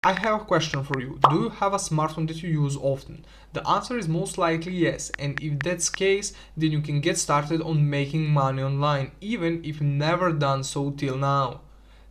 I have a question for you. Do you have a smartphone that you use often? The answer is most likely yes, and if that's the case, then you can get started on making money online, even if you've never done so till now.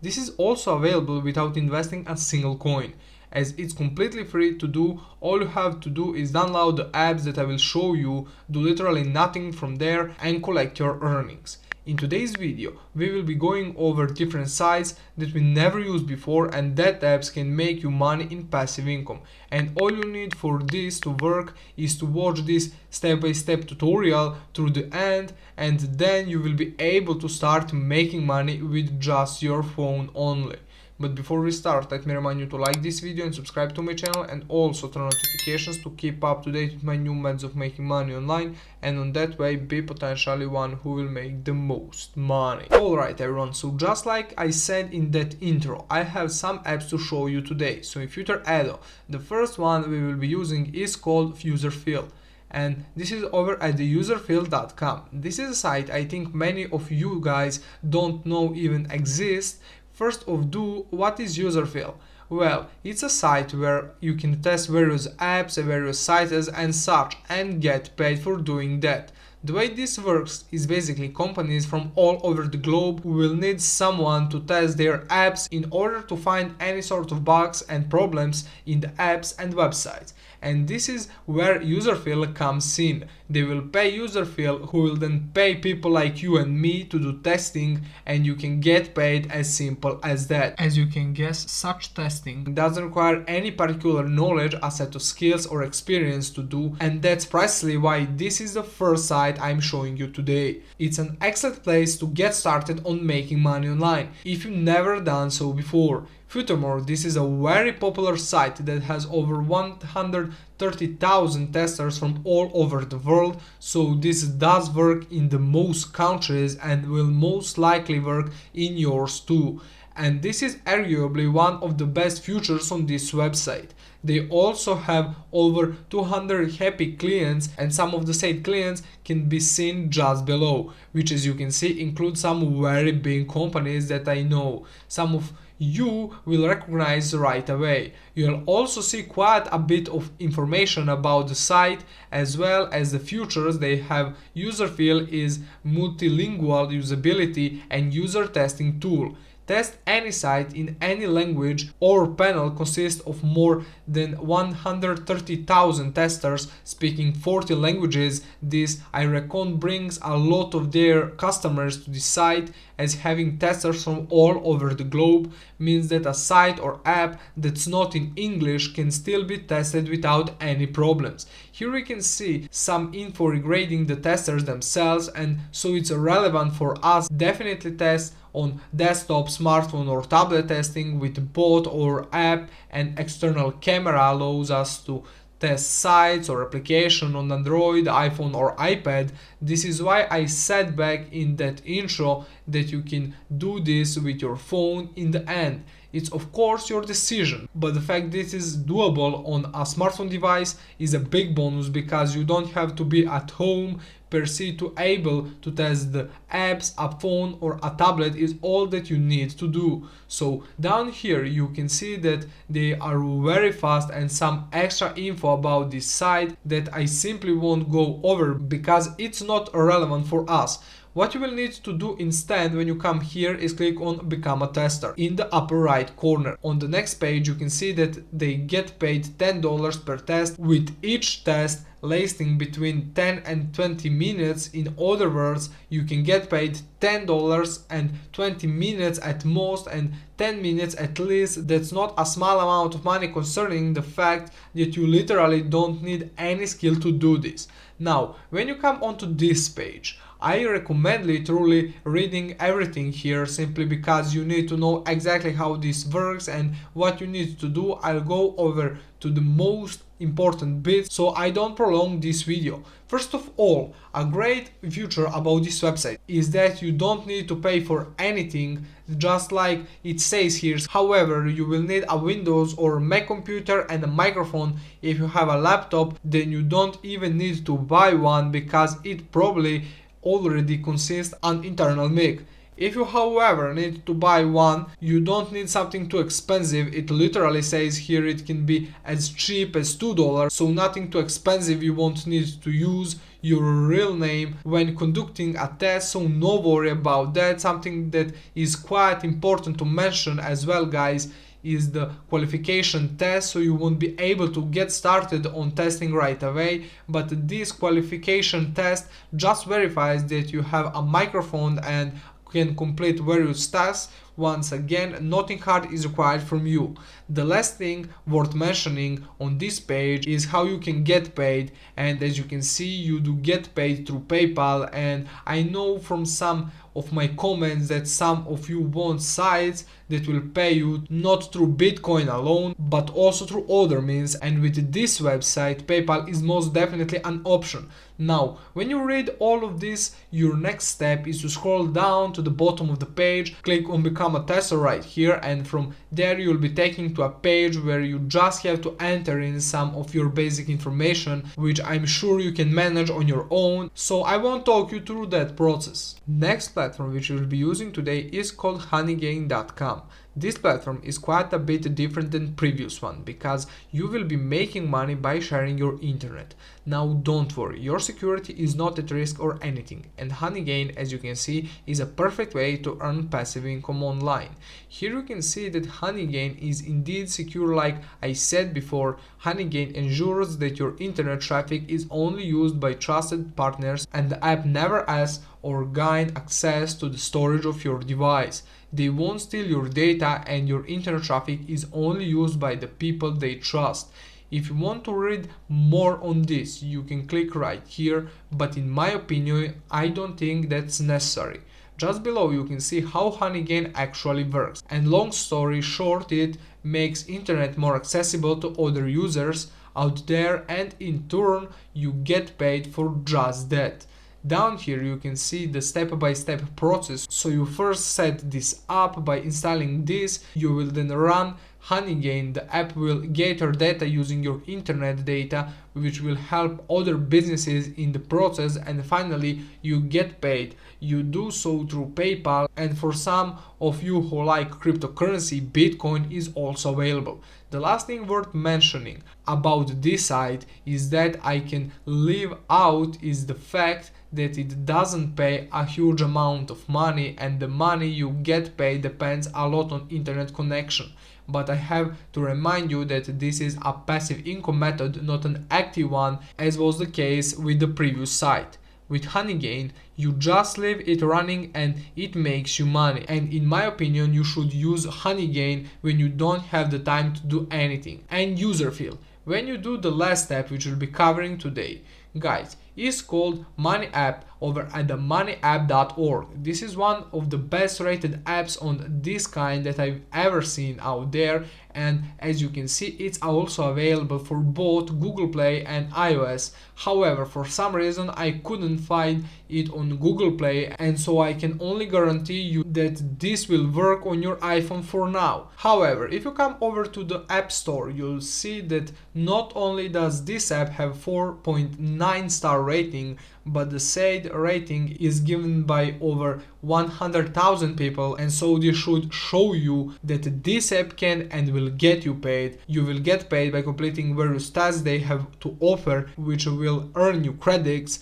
This is also available without investing a single coin, as it's completely free to do. All you have to do is download the apps that I will show you, do literally nothing from there, and collect your earnings. In today's video, we will be going over different sites that we never used before and that apps can make you money in passive income. And all you need for this to work is to watch this step-by-step tutorial through the end, and then you will be able to start making money with just your phone only. But before we start, let me remind you to like this video and subscribe to my channel, and also turn on notifications to keep up to date with my new methods of making money online, and on that way be potentially one who will make the most money. Alright everyone, so just like I said in that intro, I have some apps to show you today. So in Future Edo, the first one we will be using is called Userfill. And this is over at the userfill.com. This is a site I think many of you guys don't know even exists. First of all, what is Userfill? Well, it's a site where you can test various apps, various sites and such, and get paid for doing that. The way this works is basically companies from all over the globe will need someone to test their apps in order to find any sort of bugs and problems in the apps and websites. And this is where Userfill comes in. They will pay Userfill, who will then pay people like you and me to do testing, and you can get paid as simple as that. As you can guess, such testing doesn't require any particular knowledge, a set of skills or experience to do, and that's precisely why this is the first site I'm showing you today. It's an excellent place to get started on making money online, if you've never done so before. Furthermore, this is a very popular site that has over 130,000 testers from all over the world, so this does work in the most countries and will most likely work in yours too. And this is arguably one of the best features on this website. They also have over 200 happy clients, and some of the said clients can be seen just below, which as you can see include some very big companies that I know. Some of you will recognize right away. You'll also see quite a bit of information about the site as well as the features they have. Userfill is multilingual usability and user testing tool. Test any site in any language. Our panel consists of more than 130,000 testers speaking 40 languages. This, I reckon, brings a lot of their customers to the site, as having testers from all over the globe means that a site or app that's not in English can still be tested without any problems. Here we can see some info regarding the testers themselves, and so it's relevant for us. Definitely test on desktop, smartphone or tablet testing with bot or app, and external camera allows us to test sites or application on Android, iPhone or iPad. This is why I said back in that intro that you can do this with your phone in the end. It's of course your decision, but the fact this is doable on a smartphone device is a big bonus, because you don't have to be at home per se to able to test the apps. A phone or a tablet is all that you need to do. So down here you can see that they are very fast, and some extra info about this site that I simply won't go over because it's not relevant for us. What you will need to do instead when you come here is click on Become a Tester in the upper right corner. On the next page you can see that they get paid $10 per test, with each test lasting between 10 and 20 minutes. In other words, you can get paid $10 and 20 minutes at most, and 10 minutes at least. That's not a small amount of money, concerning the fact that you literally don't need any skill to do this. Now, when you come onto this page, I recommend literally reading everything here, simply because you need to know exactly how this works and what you need to do. I'll go over to the most important bits, so I don't prolong this video. First of all, a great feature about this website is that you don't need to pay for anything, just like it says here. However, you will need a Windows or Mac computer and a microphone. If you have a laptop, then you don't even need to buy one, because it probably already consists an internal mic. If you however need to buy one, you don't need something too expensive. It literally says here it can be as cheap as $2, so nothing too expensive. You won't need to use your real name when conducting a test, so no worry about that. Something that is quite important to mention as well, guys, is the qualification test, so you won't be able to get started on testing right away, but this qualification test just verifies that you have a microphone and can complete various tasks. Once again, nothing hard is required from you. The last thing worth mentioning on this page is how you can get paid, and as you can see, you do get paid through PayPal. And I know from some of my comments that some of you want sites that will pay you not through Bitcoin alone, but also through other means, and with this website PayPal is most definitely an option. Now, when you read all of this, your next step is to scroll down to the bottom of the page, click on Become a Tester right here, and from there you'll be taken to a page where you just have to enter in some of your basic information, which I'm sure you can manage on your own, so I won't talk you through that process. Next platform which we'll be using today is called honeygain.com. This platform is quite a bit different than previous one because you will be making money by sharing your internet. Now don't worry, your security is not at risk or anything, and Honeygain, as you can see, is a perfect way to earn passive income online. Here you can see that Honeygain is indeed secure. Like I said before, Honeygain ensures that your internet traffic is only used by trusted partners and the app never asks or gain access to the storage of your device. They won't steal your data, and your internet traffic is only used by the people they trust. If you want to read more on this, you can click right here, but in my opinion, I don't think that's necessary. Just below you can see how Honeygain actually works, and long story short, it makes internet more accessible to other users out there, and in turn you get paid for just that. Down here you can see the step-by-step process. So you first set this up by installing this, you will then run Honeygain. The app will gather data using your internet data, which will help other businesses in the process, and finally you get paid. You do so through PayPal, and for some of you who like cryptocurrency, Bitcoin is also available. The last thing worth mentioning about this site is that I can leave out is the fact that it doesn't pay a huge amount of money, and the money you get paid depends a lot on internet connection. But I have to remind you that this is a passive income method, not an active one, as was the case with the previous site. With Honeygain, you just leave it running and it makes you money. And in my opinion, you should use Honeygain when you don't have the time to do anything. And user feel. When you do the last step, which we'll be covering today, guys, is called Money App over at the moneyapp.org. This is one of the best rated apps on this kind that I've ever seen out there, and as you can see, it's also available for both Google Play and iOS. However, for some reason I couldn't find it on Google Play, and so I can only guarantee you that this will work on your iPhone for now. However, if you come over to the App Store, you'll see that not only does this app have 4.9 star rating, but the said rating is given by over 100,000 people, and so this should show you that this app can and will get you paid. You will get paid by completing various tasks they have to offer, which will earn you credits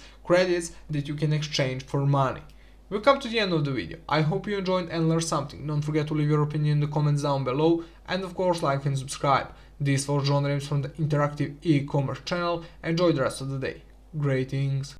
that you can exchange for money. We come to the end of the video. I hope you enjoyed and learned something. Don't forget to leave your opinion in the comments down below, and of course like and subscribe. This was John Rames from the Interactive E-Commerce channel. Enjoy the rest of the day. Greetings.